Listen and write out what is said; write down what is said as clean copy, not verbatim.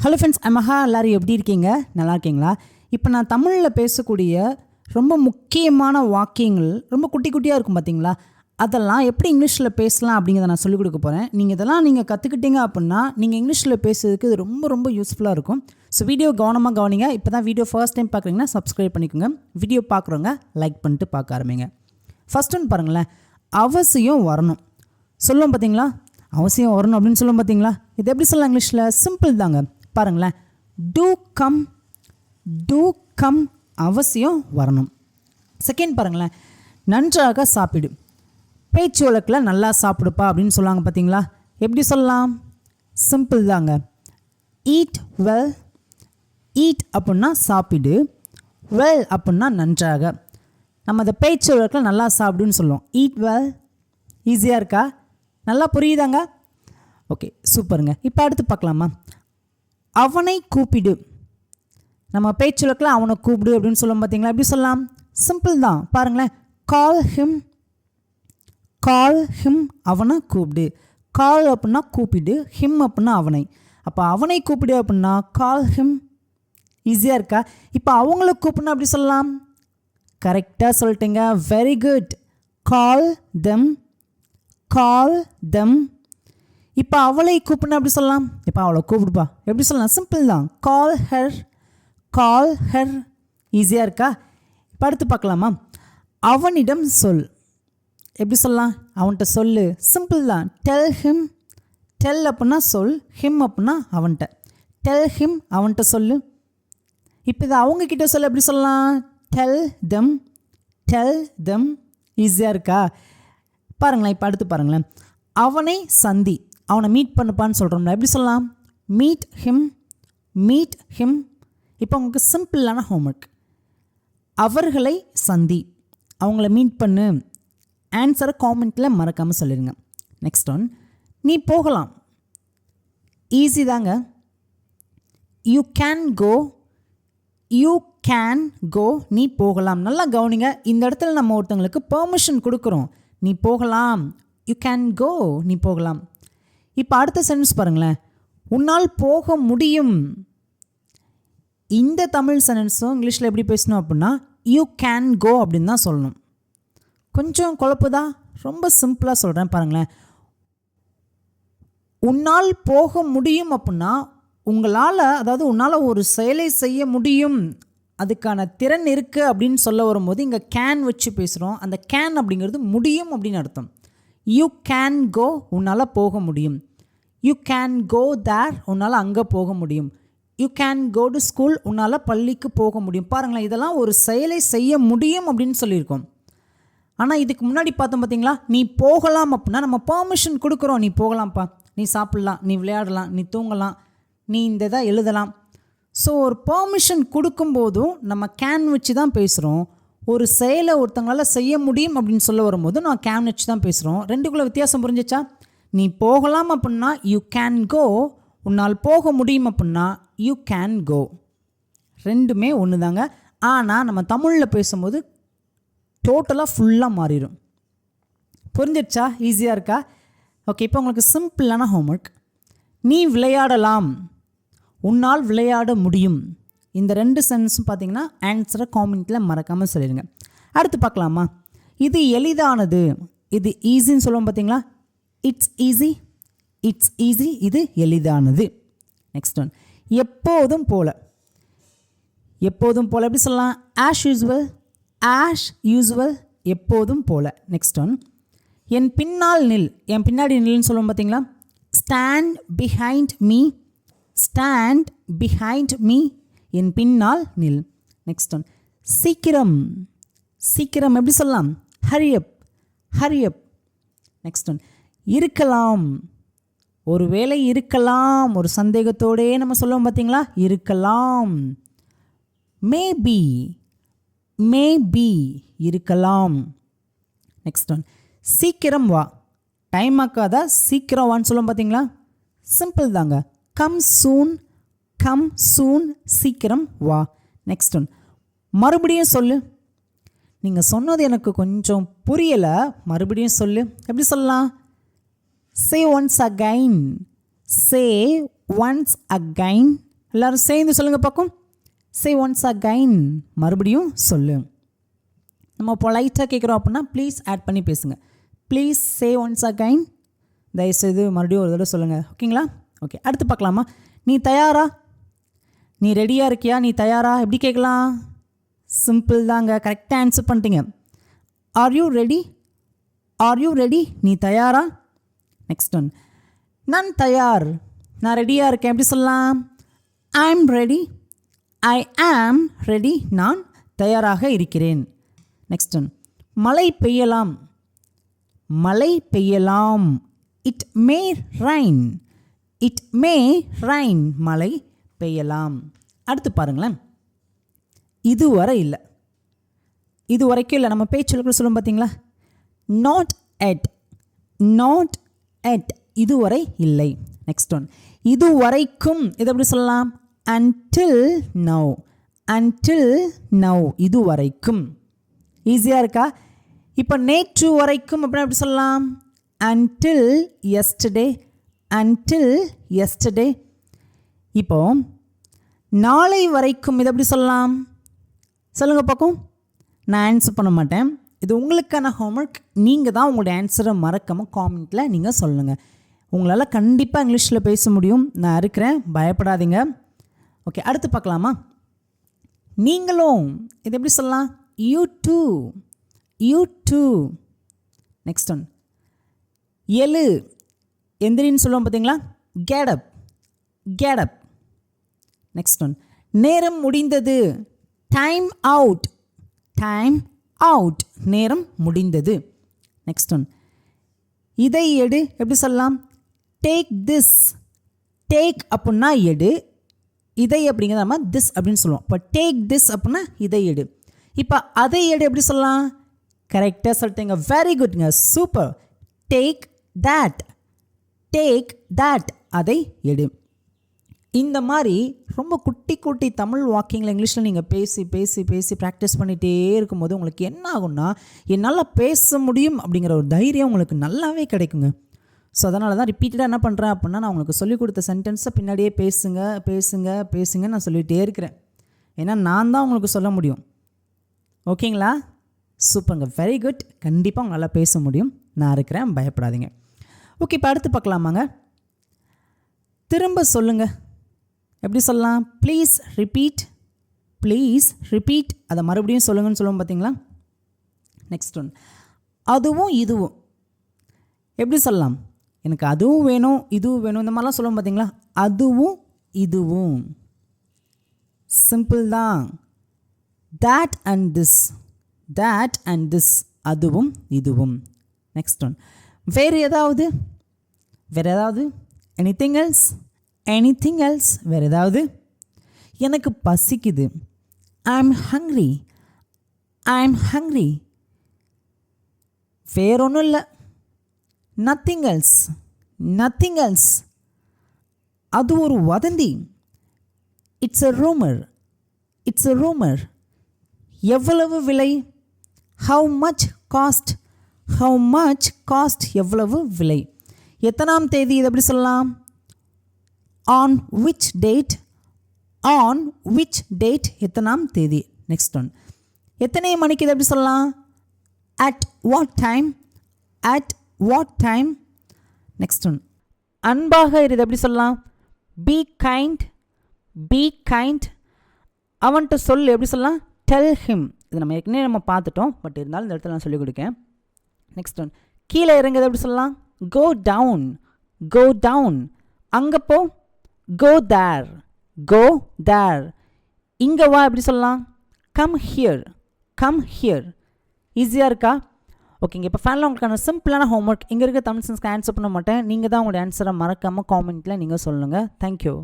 Hello friends, மகா. எல்லோரும் எப்படி இருக்கீங்க? நல்லா இருக்கீங்களா? இப்போ நான் தமிழில் பேசக்கூடிய ரொம்ப முக்கியமான வாக்கியங்கள் ரொம்ப குட்டி குட்டியாக இருக்கும் பார்த்தீங்களா? அதெல்லாம் எப்படி இங்கிலீஷில் பேசலாம் அப்படிங்கிறத நான் சொல்லிக் கொடுக்க போகிறேன். நீங்கள் கற்றுக்கிட்டீங்க அப்படின்னா நீங்கள் இங்கிலீஷில் பேசுறதுக்கு இது ரொம்ப ரொம்ப யூஸ்ஃபுல்லாக இருக்கும். ஸோ வீடியோ கவனமாக கவனிங்க. இப்போ தான் வீடியோ ஃபர்ஸ்ட் டைம் பார்க்குறீங்கன்னா சப்ஸ்கிரைப் பண்ணிக்கோங்க. வீடியோ பார்க்குறவங்க லைக் பண்ணிட்டு பார்க்க ஆரம்பிங்க. ஃபஸ்ட் ஒன்று பாருங்களேன், அவசியம் வரணும் சொல்லுவோம் பார்த்தீங்களா? அவசியம் வரணும் அப்படின்னு சொல்லுவோம் பார்த்தீங்களா? இது எப்படி சொல்லலாம் இங்கிலீஷில்? சிம்பிள் தாங்க. பாருங்களேன், டூ கம் அவசியம் வரணும். செகண்ட் பாருங்களேன், நன்றாக சாப்பிடு. பேச்சு வழக்கில் நல்லா சாப்பிடுப்பா அப்படின்னு சொல்லுவாங்க பார்த்தீங்களா? எப்படி சொல்லலாம்? சிம்பிள் தாங்க. Eat well. ஈட் அப்படின்னா சாப்பிடு, வெல் அப்படின்னா நன்றாக. நம்ம அதை பேச்சு வழக்கில் நல்லா சாப்பிடுன்னு சொல்லுவோம். Eat well. ஈஸியாக இருக்கா? நல்லா புரியுதாங்க? ஓகே, சூப்பருங்க. இப்போ அடுத்து பார்க்கலாமா? அவனை கூப்பிடு. நம்ம பேச்சு வழக்கில் அவனை கூப்பிடு அப்படின்னு சொல்லுவோம் பார்த்தீங்களா? எப்படி சொல்லலாம்? சிம்பிள் தான். பாருங்களேன், கால் ஹிம். அவனை கூப்பிடு. கால் அப்படின்னா கூப்பிடு, ஹிம் அப்படின்னா அவனை. அப்போ அவனை கூப்பிடு அப்படின்னா கால் ஹிம். ஈஸியாக இருக்கா? இப்போ அவங்கள கூப்பிடணும் அப்படி சொல்லலாம். கரெக்டாக சொல்லிட்டீங்க, வெரி குட். கால் தெம். இப்போ அவளை கூப்பிடணும் அப்படி சொல்லலாம். இப்போ அவளை கூப்பிடுப்பா எப்படி சொல்லலாம்? சிம்பிள் தான். Call her. ஈஸியாக இருக்கா? இப்போ அடுத்து பார்க்கலாமா? அவனிடம் சொல். எப்படி சொல்லலாம்? அவன்கிட்ட சொல்லு. சிம்பிள் தான். Tell him. டெல் அப்படின்னா சொல், ஹிம் அப்படின்னா அவன்கிட்ட. டெல் ஹிம், அவன்கிட்ட சொல்லு. இப்போ இதை அவங்கக்கிட்ட சொல்ல எப்படி சொல்லலாம்? Tell them. ஈஸியாக இருக்கா? பாருங்களேன், இப்போ அடுத்து பாருங்களேன், அவனை சந்தி. அவனை மீட் பண்ணுப்பான்னு சொல்கிறோம்ல, எப்படி சொல்லலாம்? Meet him. இப்போ உங்களுக்கு சிம்பிளான ஹோம்ஒர்க். அவர்களை சந்தி, அவங்கள மீட் பண்ணு. ஆன்சரை காமெண்ட்டில் மறக்காமல் சொல்லிடுங்க. நெக்ஸ்ட் ஒன், நீ போகலாம். ஈஸி தாங்க. You can go. நீ போகலாம். நல்லா கவனிங்க. இந்த இடத்துல நம்ம ஒருத்தவங்களுக்கு பெர்மிஷன் கொடுக்குறோம். நீ போகலாம். You can go. நீ போகலாம். இப்போ அடுத்த சென்டென்ஸ் பாருங்களேன், உன்னால் போக முடியும். இந்த தமிழ் சென்டென்ஸும் இங்கிலீஷில் எப்படி பேசணும் அப்படின்னா யூ கேன் கோ அப்படின்னு தான் சொல்லணும். கொஞ்சம் குழப்புதா? ரொம்ப சிம்பிளாக சொல்கிறேன் பாருங்களேன். உன்னால் போக முடியும் அப்படின்னா உன்னால் ஒரு செயலை செய்ய முடியும், அதுக்கான திறன் இருக்குது அப்படின்னு சொல்ல வரும்போது இங்கே கேன் வச்சு பேசுகிறோம். அந்த கேன் அப்படிங்கிறது முடியும் அப்படின்னு அர்த்தம். யூ கேன் கோ, உன்னால் போக முடியும். யூ கேன் கோ தேர், உன்னால் அங்கே போக முடியும். You can go to school, உன்னால் பள்ளிக்கு போக முடியும். பாருங்களேன், இதெல்லாம் ஒரு செயலை செய்ய முடியும் அப்படின்னு சொல்லியிருக்கோம். ஆனால் இதுக்கு முன்னாடி பார்த்தோம் பார்த்தீங்களா? நீ போகலாம் அப்படின்னா நம்ம பெர்மிஷன் கொடுக்குறோம். நீ போகலாம்ப்பா, நீ சாப்பிட்லாம், நீ விளையாடலாம், நீ தூங்கலாம், நீ இந்த இதை எழுதலாம். ஸோ ஒரு பெர்மிஷன் கொடுக்கும்போதும் நம்ம கேன் வச்சு தான் பேசுகிறோம். ஒரு செயலை ஒருத்தங்களால் செய்ய முடியும் அப்படின்னு சொல்ல வரும்போது நான் கேன் வச்சு தான் பேசுகிறோம். ரெண்டுக்குள்ள வித்தியாசம் புரிஞ்சிச்சா? நீ போகலாம் அப்படின்னா யூ கேன் கோ, உன்னால் போக முடியும் அப்படின்னா யூ கேன் கோ. ரெண்டுமே ஒன்று தாங்க. ஆனால் நம்ம தமிழில் பேசும்போது டோட்டலாக ஃபுல்லாக மாறிடும். புரிஞ்சிடுச்சா? ஈஸியாக இருக்கா? ஓகே, இப்போ உங்களுக்கு சிம்பிளான ஹோம்ஒர்க். நீ விளையாடலாம், உன்னால் விளையாட முடியும். இந்த ரெண்டு சென்டென்ஸும் பார்த்தீங்கன்னா ஆன்சரை காமெண்ட்டில் மறக்காமல் சொல்லிடுங்க. அடுத்து பார்க்கலாமா? இது எளிதானது. இது ஈஸின்னு சொல்லுவோம் பார்த்தீங்களா? It's easy. இது எளிதானது. நெக்ஸ்ட் ஒன், எப்போதும் போல. எப்படி சொல்லலாம்? Ash usual. எப்போதும் போல. நெக்ஸ்ட் ஒன், என் பின்னால் நில். என் பின்னாடி நில்னு சொல்லுவோம் பார்த்தீங்களா? Stand behind me. என் பின்னால் நில். நெக்ஸ்ட் ஒன், சீக்கிரம். எப்படி சொல்லலாம்? ஹரி அப். நெக்ஸ்ட் ஒன், இருக்கலாம். ஒரு வேளை இருக்கலாம், ஒரு சந்தேகத்தோடே நம்ம சொல்லுவோம் பார்த்தீங்களா? இருக்கலாம். மேபி இருக்கலாம். நெக்ஸ்ட் ஒன், சீக்கிரம் வா. டைம் ஆக்காத, சீக்கிரம் வான்னு சொல்லுவோம் பார்த்தீங்களா? சிம்பிள் தாங்க. கம் சூன். சீக்கிரம் வா. நெக்ஸ்ட் ஒன், மறுபடியும் சொல்லு. நீங்கள் சொன்னது எனக்கு கொஞ்சம் புரியலை, மறுபடியும் சொல்லு. எப்படி சொல்லலாம்? Say once again. எல்லோரும் சேர்ந்து சொல்லுங்கள் பார்க்கும். சே ஒன்ஸ் அகைன், மறுபடியும் சொல்லு. நம்ம பொலைட்டாக கேட்குறோம் அப்படின்னா ப்ளீஸ் ஆட் பண்ணி பேசுங்க. ப்ளீஸ் சே ஒன்ஸ் அகைன், தயவுசெய்து மறுபடியும் ஒரு தடவை சொல்லுங்கள். ஓகேங்களா? ஓகே, அடுத்து பார்க்கலாமா? நீ தயாரா? நீ ரெடியாக இருக்கியா? நீ தயாரா? எப்படி கேட்கலாம்? சிம்பிள் தாங்க, கரெக்டாக ஆன்சர் பண்ணிட்டீங்க. Are you ready? Are you ready? நீ தயாரா? நெக்ஸ்ட் ஒன், நான் தயார், நான் ரெடியாக இருக்கேன். எப்படி சொல்லலாம்? ஐ am ready, I am ready, நான் தயாராக இருக்கிறேன். நெக்ஸ்ட் ஒன், மழை பெய்யலாம், மழை பெய்யலாம். It may rain, it may rain, மழை பெய்யலாம். அடுத்து பாருங்களேன், இதுவரை இல்லை, இது வரைக்கும் இல்லை. நம்ம பேச்சில் கூட சொல்லுவோம் பார்த்தீங்களா? நாட் எட், நாட் எட், இதுவரை இல்லை. நெக்ஸ்ட் ஒன், இது வரைக்கும், இது எப்படி சொல்லலாம்? until now, until now, இது வரைக்கும். ஈஸியாக இருக்கா? இப்போ நேற்று வரைக்கும் அப்படின்னா எப்படி சொல்லலாம்? until yesterday, until yesterday. இப்போ நாளை வரைக்கும், இது எப்படி சொல்லலாம்? சொல்லுங்கள் பார்க்கும். நான் ஆன்சர் பண்ண மாட்டேன், இது உங்களுக்கான ஹோம்ஒர்க். நீங்கள் தான் உங்களுடைய ஆன்சரை மறக்காமல் காமெண்ட்டில் நீங்கள் சொல்லுங்கள். உங்களால் கண்டிப்பாக இங்கிலீஷில் பேச முடியும், நான் இருக்கிறேன், பயப்படாதீங்க. ஓகே, அடுத்து பார்க்கலாமா? நீங்களும், இது எப்படி சொல்லலாம்? You too, you too. Next one, எழு, எந்திரின்னு சொல்லுவோம் பார்த்தீங்களா? get up, get up. Next one, நேரம் முடிந்தது, டைம் அவுட், டைம் அவுட், நேரம் முடிந்தது. நெக்ஸ்ட் ஒன், இதை எடு, எப்படி சொல்லலாம்? டேக் திஸ், டேக் அப்படின்னா எடு, இதை அப்படிங்கிறத நம்ம திஸ் அப்படின்னு சொல்லுவோம். இப்போ டேக் திஸ் அப்படின்னா இதை எடு. இப்போ அதை எடு எப்படி சொல்லலாம்? கரெக்டாக சொல்லிட்டீங்க, வெரி குட்ங்க, super. Take that, take that, அதை எடு. இந்த மாதிரி ரொம்ப குட்டி குட்டி தமிழ் வாக்கிங்கில் இங்கிலீஷில் நீங்கள் பேசி பேசி பேசி ப்ராக்டிஸ் பண்ணிகிட்டே இருக்கும்போது உங்களுக்கு என்ன ஆகும்னா, என்னால் பேச முடியும் அப்படிங்கிற ஒரு தைரியம் உங்களுக்கு நல்லாவே கிடைக்குங்க. ஸோ அதனால தான் ரிப்பீட்டடாக என்ன பண்ணுறேன் அப்படின்னா, நான் உங்களுக்கு சொல்லிக் கொடுத்த சென்டென்ஸை பின்னாடியே பேசுங்க பேசுங்க பேசுங்க நான் சொல்லிகிட்டே இருக்கிறேன். ஏன்னா நான் தான் உங்களுக்கு சொல்ல முடியும். ஓகேங்களா? சூப்பருங்க, வெரி குட். கண்டிப்பாக உங்களால் பேச முடியும், நான் இருக்கிறேன், பயப்படாதீங்க. ஓகே, இப்போ அடுத்து பார்க்கலாமாங்க? திரும்ப சொல்லுங்கள், எப்படி சொல்லலாம்? ப்ளீஸ் ரிப்பீட், ப்ளீஸ் ரிப்பீட், அதை மறுபடியும் சொல்லுங்கன்னு சொல்லுவோம் பார்த்தீங்களா? நெக்ஸ்ட் ஒன், அதுவும் இதுவும், எப்படி சொல்லலாம்? எனக்கு அதுவும் வேணும் இதுவும் வேணும், இந்த மாதிரிலாம் சொல்லுவோம் பார்த்தீங்களா? அதுவும் இதுவும், சிம்பிள் தான். that and this, that and this, அதுவும் இதுவும். நெக்ஸ்ட் ஒன், வேறு ஏதாவது, வேறு ஏதாவது, எனிதிங் எல்ஸ், எனிதிங் எல்ஸ், வேறு ஏதாவது. எனக்கு பசிக்குது, I am hungry, I am hungry. வேற ஒன்றும் இல்லை, நத்திங் எல்ஸ், நத்திங் எல்ஸ். அது ஒரு வதந்தி, it's a rumour, it's a rumour. எவ்வளவு விலை? How much cost, how much cost, எவ்வளவு விலை. எத்தனாம் தேதி, இது எப்படி சொல்லலாம்? On which date, on which date, எத்தனாம் தேதி. நெக்ஸ்ட் ஒன், எத்தனை மணிக்கு, இது எப்படி சொல்லலாம்? At what time, at what time. Next one, அன்பாக இரு, இது எப்படி சொல்லலாம்? Be kind, be kind. அவன்கிட்ட சொல்லு, எப்படி சொல்லலாம்? Tell him. இது நம்ம ஏற்கனவே நம்ம பார்த்துட்டோம், பட் இருந்தாலும் இந்த இடத்துல நான் சொல்லிக் கொடுக்கேன். நெக்ஸ்ட் ஒன், கீழே இறங்குது, எப்படி சொல்லலாம்? Go down, go down. அங்கே போ, கோ தேர், கோ தேர். இங்கே வா, எப்படி சொல்லலாம்? Come here, come here. ஈஸியாக இருக்கா? ஓகேங்க, இப்போ ஃபேனில் உங்களுக்கான சிம்பிளான ஹோம்ஒர்க். இங்கே இருக்க தமிழ் சென்ஸ்க்கு ஆன்சர் பண்ண மாட்டேன், நீங்கள் தான் உங்களுடைய ஆன்சரை மறக்காமல் காமெண்ட்டில் நீங்கள் சொல்லுங்கள். தேங்க்யூ.